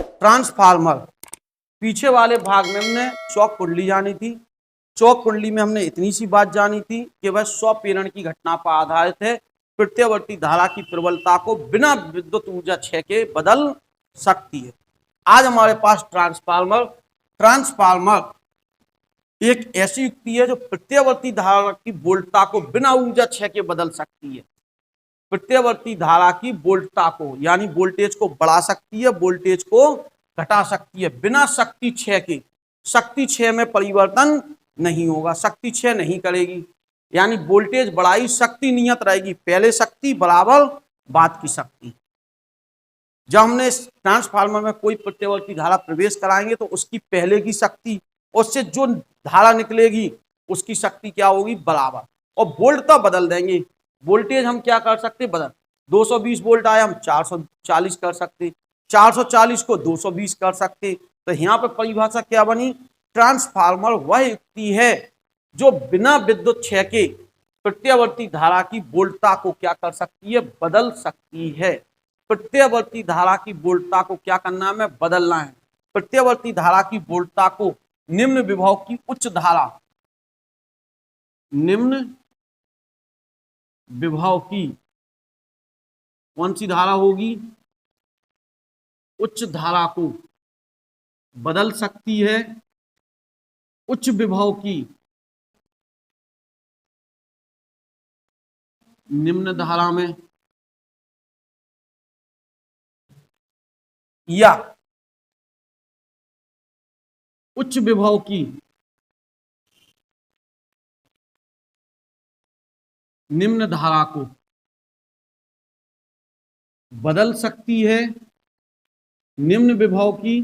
Transformer. पीछे वाले भाग में हमने चौक कुंडली जानी थी। चौक कुंडली में हमने इतनी सी बात जानी थी कि वह 100 प्रेरण की घटना पर आधारित है, प्रत्यावर्ती धारा की प्रबलता को बिना विद्युत ऊर्जा क्षय के बदल सकती है। आज हमारे पास ट्रांसफार्मर। ट्रांसफार्मर एक ऐसी युक्ति है जो प्रत्यावर्ती धारा की वोल्टता को बिना ऊर्जा क्षय के बदल सकती है। प्रत्यावर्ती धारा की वोल्टता को यानी वोल्टेज को बढ़ा सकती है, वोल्टेज को घटा सकती है बिना शक्ति क्षय के। शक्ति क्षय में परिवर्तन नहीं होगा, शक्ति क्षय नहीं करेगी, यानी वोल्टेज बढ़ाई, शक्ति नियत रहेगी, पहले शक्ति बराबर बाद की शक्ति। जब हमने ट्रांसफार्मर में कोई प्रत्यावर्ती धारा प्रवेश कराएंगे तो उसकी पहले की शक्ति, उससे जो धारा निकलेगी उसकी शक्ति क्या होगी, बराबर। और वोल्ट तो बदल देंगे, वोल्टेज हम क्या कर सकते, बदल। 220 वोल्ट आया, हम 440 कर सकते, 440 को 220 कर सकते। तो यहाँ पर परिभाषा क्या बनी, ट्रांसफार्मर वह युक्ति है जो बिना विद्युत क्षय के प्रत्यावर्ती धारा की वोल्टता को क्या कर सकती है, बदल सकती है। प्रत्यावर्ती धारा की वोल्टता को क्या करना है, बदलना है। प्रत्यावर्ती धारा की वोल्टता को निम्न विभव की उच्च धारा, निम्न विभव की कौन सी धारा होगी, उच्च धारा को बदल सकती है। उच्च विभव की निम्न धारा में या उच्च विभव की निम्न धारा को बदल सकती है। निम्न विभव की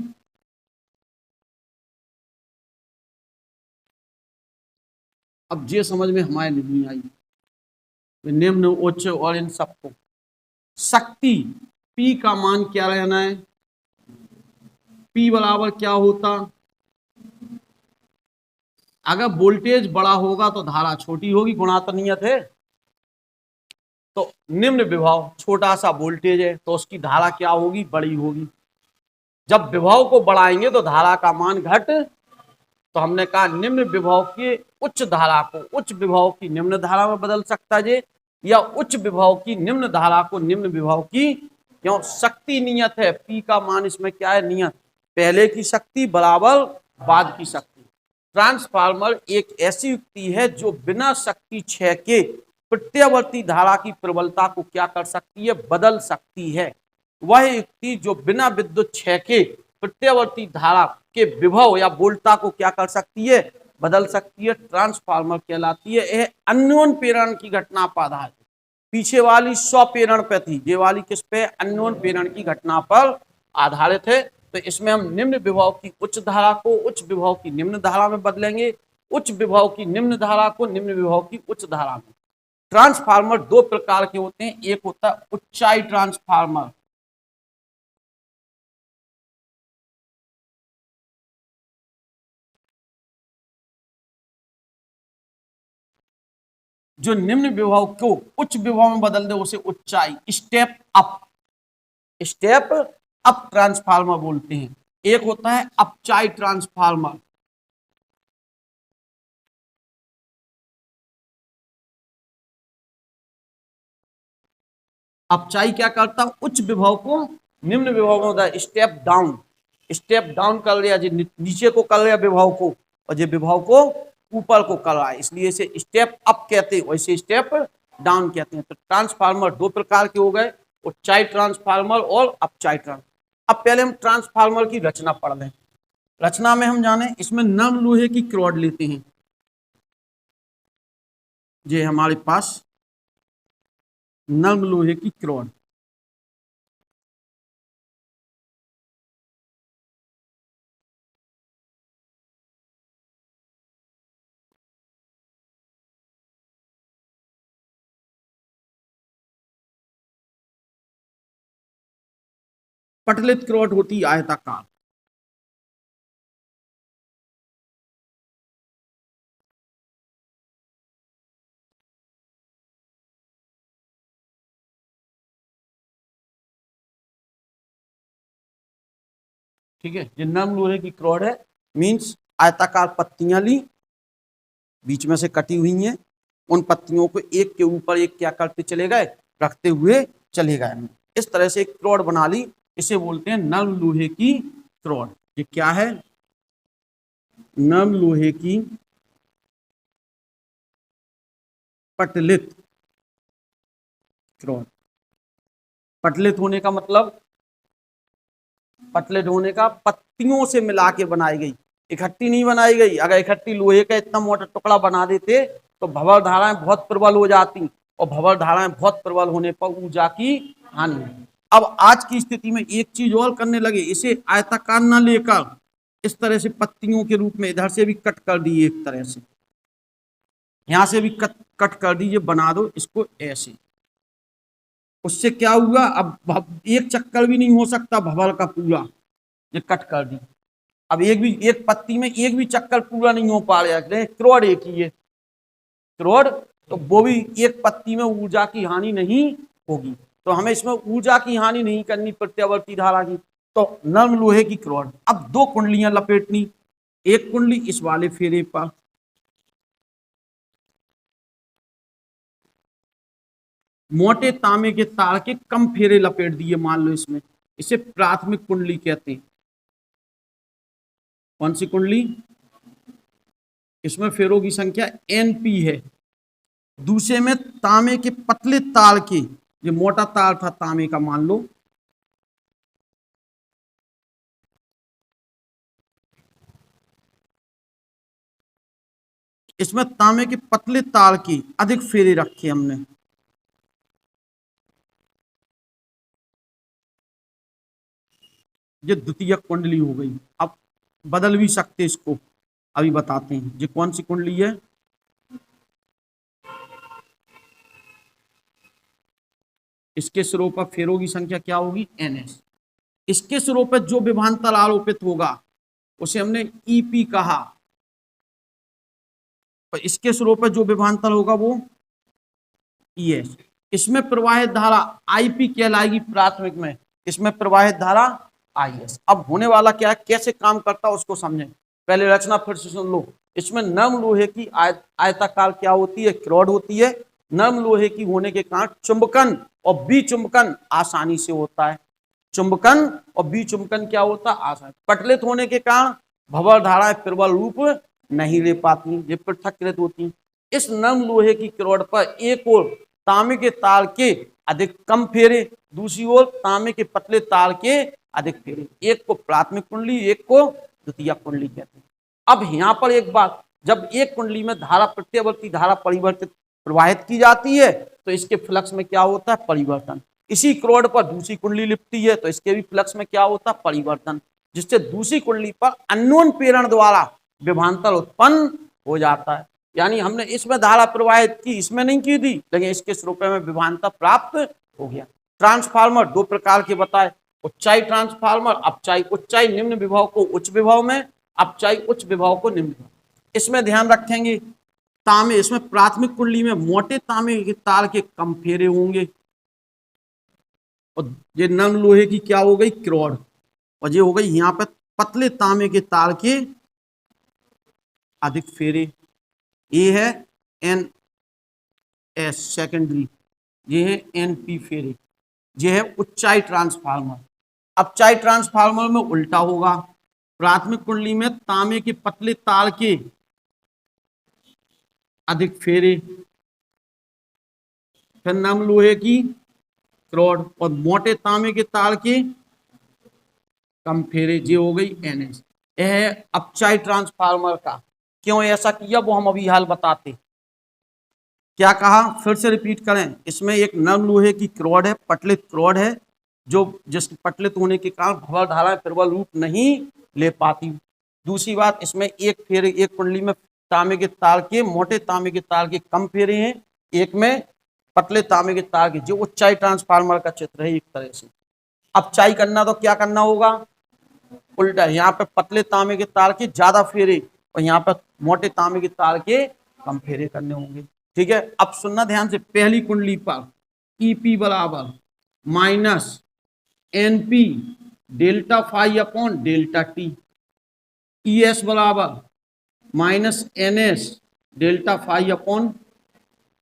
अब ये समझ में हमारे नहीं आई, निम्न उच्च और इन सबको शक्ति P का मान क्या रहना है, P बराबर क्या होता, अगर वोल्टेज बड़ा होगा तो धारा छोटी होगी, गुणा तो नियत है। तो निम्न विभव, छोटा सा वोल्टेज है तो उसकी धारा क्या होगी, बड़ी होगी। जब विभव को बढ़ाएंगे तो धारा का मान घट, तो हमने कहा निम्न विभव की उच्च धारा को उच्च विभव की निम्न धारा में बदल सकता है, या उच्च विभव की निम्न धारा को निम्न विभव की, क्यों, शक्ति नियत है, P का मान इसमें क्या है, नियत, पहले की शक्ति बराबर बाद की शक्ति। ट्रांसफार्मर एक ऐसी युक्ति है जो बिना शक्ति क्षय के प्रत्यावर्ती धारा की प्रबलता को क्या कर सकती है, बदल सकती है। वह युक्ति जो बिना विद्युत क्षय के प्रत्यावर्ती धारा के विभव या वोल्टता को क्या कर सकती है, बदल सकती है, ट्रांसफार्मर कहलाती है। यह अन्योन प्रेरण की घटना पर आधारित, पीछे वाली 100 प्रेरण पे थी, ये वाली किस पे, अन्योन प्रेरण की घटना पर आधारित है। तो इसमें हम निम्न विभव की उच्च धारा को उच्च विभव की निम्न धारा में बदलेंगे, उच्च विभव की निम्न धारा को निम्न विभव की उच्च धारा में। ट्रांसफार्मर दो प्रकार के होते हैं, एक होता है उच्चाई ट्रांसफार्मर, जो निम्न विभव को उच्च विभव में बदल दे उसे उच्चाई, step up, step up transformer बोलते हैं। एक होता है अपचाई ट्रांसफार्मर। अपचाई क्या करता है, उच्च विभव को निम्न विभव में होता है, स्टेप डाउन, स्टेप डाउन कर लिया, नीचे को कर लिया विभव को, और जो विभव को ऊपर को कर रहा है, इसलिए इसे स्टेप अप कहते हैं, वैसे स्टेप डाउन कहते हैं। तो ट्रांसफार्मर दो प्रकार के हो गए, उच्चाई ट्रांसफार्मर और अपचाई ट्रांसफार्मर। अब पहले हम ट्रांसफार्मर की रचना पढ़ लें। रचना में हम जाने, इसमें नर्म लोहे की रॉड लेते हैं, ये हमारे पास नर्म लोहे की रॉड, पटलित रॉड होती आयताकार, ठीक है, ये नर्म लोहे की रॉड है, मीन्स आयताकार पत्तियां ली, बीच में से कटी हुई हैं, उन पत्तियों को एक के ऊपर एक क्या करते चले गए, रखते हुए चले गए। इस तरह से एक रॉड बना ली, इसे बोलते हैं नर्म लोहे की रॉड। ये क्या है, नर्म लोहे की पटलित रॉड। पटलित होने का मतलब, पटलित होने का पत्तियों से मिला के बनाई गई, इकट्ठी नहीं बनाई गई। अगर इकट्ठी लोहे का इतना मोटा टुकड़ा बना देते तो भंवर धाराएं बहुत प्रबल हो जाती, और भंवर धाराएं बहुत प्रबल होने पर ऊर्जा की हानि। अब आज की स्थिति में एक चीज और करने लगे, इसे आयताकार न लेकर इस तरह से पत्तियों के रूप में इधर से भी कट कर दिए, एक तरह से यहां से भी कट कर दीजिए, बना दो इसको ऐसे। उससे क्या हुआ, अब एक चक्कर भी नहीं हो सकता भंवर का पूरा, ये कट कर दी। अब एक पत्ती में एक भी चक्कर पूरा नहीं हो पा रहा है, क्रोड एक ही है क्रोड, तो वो भी एक पत्ती में ऊर्जा की हानि नहीं होगी। तो हमें इसमें ऊर्जा की हानि नहीं करनी प्रत्यावर्ती धारा की, तो नर्म लोहे की क्रोड। अब दो कुंडलियां लपेटनी, एक कुंडली इस वाले फेरे पर, मोटे तांबे के तार के कम फेरे लपेट दिए मान लो इसमें, इसे प्राथमिक कुंडली कहते हैं। कौन सी कुंडली, इसमें फेरों की संख्या NP है। दूसरे में तांबे के पतले तार के, ये मोटा तार था तांबे का मान लो, इसमें तांबे के पतले तार की अधिक फेरे रखे हमने। ये द्वितीय कुंडली हो गई। अब बदल भी सकते इसको, अभी बताते हैं। ये कौन सी कुंडली है, इसके सिरों पर फेरों की संख्या क्या होगी, NS। इसके सिरों पर जो विभवांतर आरोपित होगा उसे हमने EP कहा, और इसके सिरों पर जो विभवांतर होगा वो ES। इसमें प्रवाहित धारा IP कहलाएगी प्राथमिक में, इसमें प्रवाहित धारा IS। अब होने वाला क्या है, कैसे काम करता है उसको समझें। पहले रचना फिर से सुन लो। इसमें नर्म लोहे की आयताकार क्या होती है, रॉड होती है। नर्म लोहे की होने के कारण चुंबकन और विचुंबकन आसानी से होता है। चुंबकन और विचुंबकन क्या होता है, आसानी। पटलित होने के कारण भंवर धाराएं प्रबल रूप नहीं ले पाती, ये पृथक्कृत होती। इस नर्म लोहे की रॉड पर एक और तांबे के तार के अधिक कम फेरे, दूसरी ओर तांबे के पतले तार के अधिक फेरे। एक को प्राथमिक कुंडली, एक को द्वितीय कुंडली कहते हैं। अब यहाँ पर एक बात, जब एक कुंडली में धारा प्रत्यावर्ती धारा परिवर्तित प्रवाहित की जाती है तो इसके फ्लक्स में क्या होता है, परिवर्तन। इसी रॉड पर दूसरी कुंडली लिपटी है तो इसके भी फ्लक्स में क्या होता है, परिवर्तन, जिससे दूसरी कुंडली पर अन्योन्य प्रेरण द्वारा विभवांतर उत्पन्न हो जाता है। यानी हमने इसमें धारा प्रवाहित की, इसमें नहीं की थी, लेकिन इसके स्वरूप में विभवांतर प्राप्त हो गया। ट्रांसफार्मर दो प्रकार के बताए, उच्चाई ट्रांसफार्मर, अपचाई। उच्चाई निम्न विभव को उच्च विभव में, अपचाई उच्च विभव को निम्न विभव। इसमें ध्यान रखेंगे तांबे, इसमें प्राथमिक कुंडली में मोटे तांबे के तार के कम फेरे होंगे, और ये नर्म लोहे की क्या हो गई, रॉड, और ये हो गई यहाँ पे पतले तांबे के तार के अधिक फेरे। ये है NS सेकेंडरी, ये है NP फेरे, ये है उच्चाई ट्रांसफार्मर। अपचाई ट्रांसफार्मर में उल्टा होगा, प्राथमिक कुंडली में तांबे के पतले तार के अधिक फेरे, फिर नम लोहे की रॉड और मोटे तांबे के तार के कम फेरे, ये हो गई NS। यह है अपचाई ट्रांसफार्मर का। क्यों ऐसा किया वो हम अभी हाल बताते। क्या कहा, फिर से रिपीट करें। इसमें एक नर्म लोहे की रॉड है, पटलित रॉड है, जो जिसके पटलित होने के कारण भंवर धाराएं प्रबल रूप नहीं ले पाती। दूसरी बात, इसमें एक फेरे, एक कुंडली में तांबे के तार के, मोटे तांबे के तार के कम फेरे हैं, एक में पतले तांबे के तार के, जो उच्चाई ट्रांसफार्मर का चित्र है एक तरह से। अपचाई करना तो क्या करना होगा, उल्टा, यहाँ पे पतले तांबे के तार के ज्यादा फेरे और यहाँ पर मोटे तांबे के तार के कम फेरे करने होंगे। ठीक है, अब सुनना ध्यान से। पहली कुंडली पर EP बराबर -NP delta phi upon delta t, E S बराबर minus N S delta phi upon,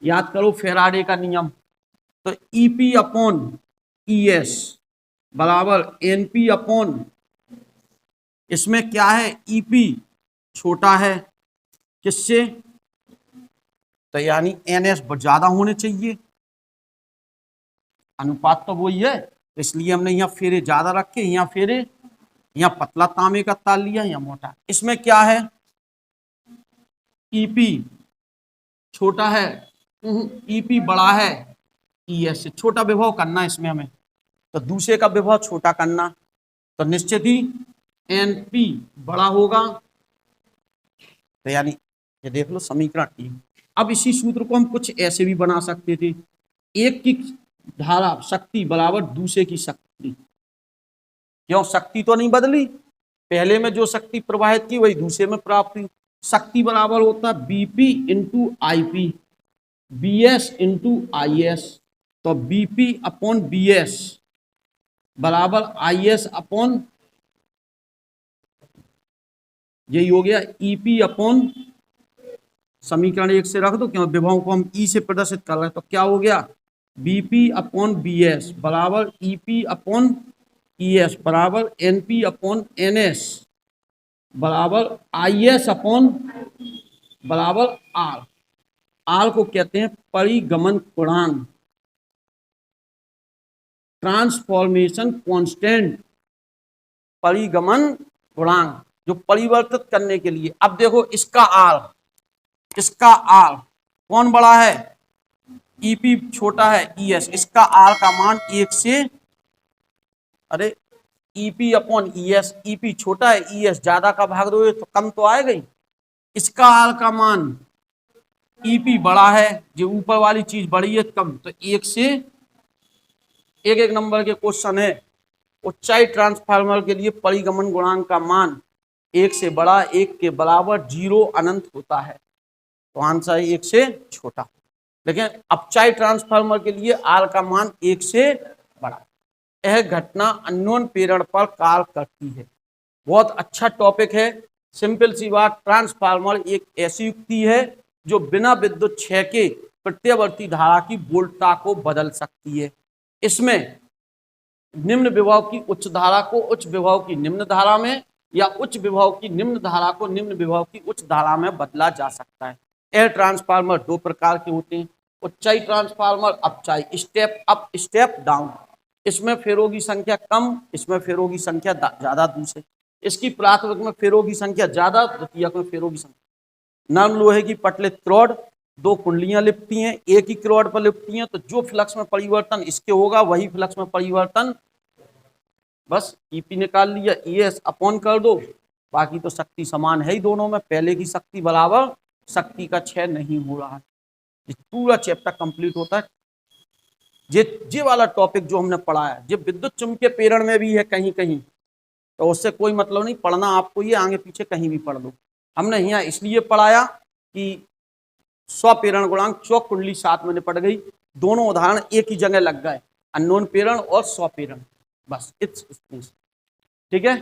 याद करो फेराडे का नियम, तो ईपी अपॉन ई एस बराबर एनपी अपॉन, इसमें क्या है ईपी छोटा है किससे, तो यानी एन एस ज्यादा होने चाहिए, अनुपात तो वही है, तो इसलिए हमने यहाँ फेरे ज्यादा रखे, यहाँ फेरे, यहाँ पतला तांबे का तार लिया, यहाँ मोटा। इसमें क्या है ईपी छोटा है, ईपी बड़ा है ई एस से, छोटा विभव करना इसमें हमें, तो दूसरे का विभव छोटा करना, तो निश्चित ही एनपी बड़ा होगा, तो यानी ये देख लो समीकरण टी। अब इसी सूत्र को हम कुछ ऐसे भी बना सकते थे, एक की धारा शक्ति बराबर दूसरे की शक्ति, क्यों शक्ति तो नहीं बदली, पहले में जो शक्ति प्रवाहित की वही दूसरे में प्राप्त हुई, शक्ति बराबर होता है BP into IP, B S into I S, तो बीपी अपॉन बी एस बराबर आई एस अपॉन, यही हो गया ईपी अपॉन, समीकरण एक से रख दो क्यों विभव को हम ई से प्रदर्शित कर रहे हैं, तो क्या हो गया बीपी अपॉन बी एस बराबर ईपी अपॉन ई एस बराबर एनपी अपॉन एन एस बराबर आई एस अपॉन बराबर आर, आर को कहते हैं परिगमन गुणांक, ट्रांसफॉर्मेशन कांस्टेंट, परिगमन गुणांक जो परिवर्तित करने के लिए। अब देखो इसका आर, इसका आर कौन बड़ा है, ईपी छोटा है ई एस, इसका आर का मान 1 से, अरे EP upon E S, EP छोटा है ई एस ज्यादा का भाग दो तो कम तो आएगा ही, इसका आर का मान ईपी बड़ा है, जो ऊपर वाली चीज बड़ी है कम, तो 1 से, एक नंबर के क्वेश्चन है, ऊंचाई ट्रांसफार्मर के लिए परिगमन गुणांक का मान 1 से बड़ा 1 के बराबर 0 अनंत होता है, तो आंसर 1 से छोटा, लेकिन अपचाई ट्रांसफार्मर के लिए आर का मान 1 से बड़ा। यह घटना अननोन प्रेरण पर कार्य करती है, बहुत अच्छा टॉपिक है, सिंपल सी बात, ट्रांसफार्मर एक ऐसी युक्ति है जो बिना विद्युत क्षय के प्रत्यावर्ती धारा की वोल्टता को बदल सकती है। इसमें निम्न विभव की उच्च धारा को उच्च विभव की निम्न धारा में, या उच्च विभव की निम्न धारा को निम्न विभव की उच्च धारा में बदला जा सकता है। यह ट्रांसफार्मर दो प्रकार के होते हैं, उच्चाई ट्रांसफार्मर, अपचाई, स्टेप अप स्टेप डाउन, इसमें फेरों की संख्या कम, इसमें फेरों की संख्या ज्यादा दूसरे, इसकी प्राथमिक में फेरों की संख्या ज्यादा, द्वितीयक में फेरों की संख्या। नर्म लोहे की पटलित रॉड, दो कुंडलियां लिपटी हैं, एक ही रॉड पर लिपटी हैं, तो जो फ्लक्स में परिवर्तन इसके होगा वही फ्लक्स में परिवर्तन, बस ईपी निकाल लिया, ईएस अपॉन कर दो, बाकी तो शक्ति समान है ही दोनों में, पहले की शक्ति बराबर शक्ति का क्षय नहीं हो रहा है। पूरा चैप्टर कंप्लीट होता है। ये वाला टॉपिक जो हमने पढ़ा है, ये विद्युत चुंबकीय प्रेरण में भी है कहीं कहीं, तो उससे कोई मतलब नहीं, पढ़ना आपको ये आगे पीछे कहीं भी पढ़ लो। हमने यहाँ इसलिए पढ़ाया कि स्वप्रेरण गुणांक चौक कुंडली 7 में निपट गई, दोनों उदाहरण एक ही जगह लग गए, अननोन प्रेरण और स्वप्रेरण, बस इट्स ठीक है।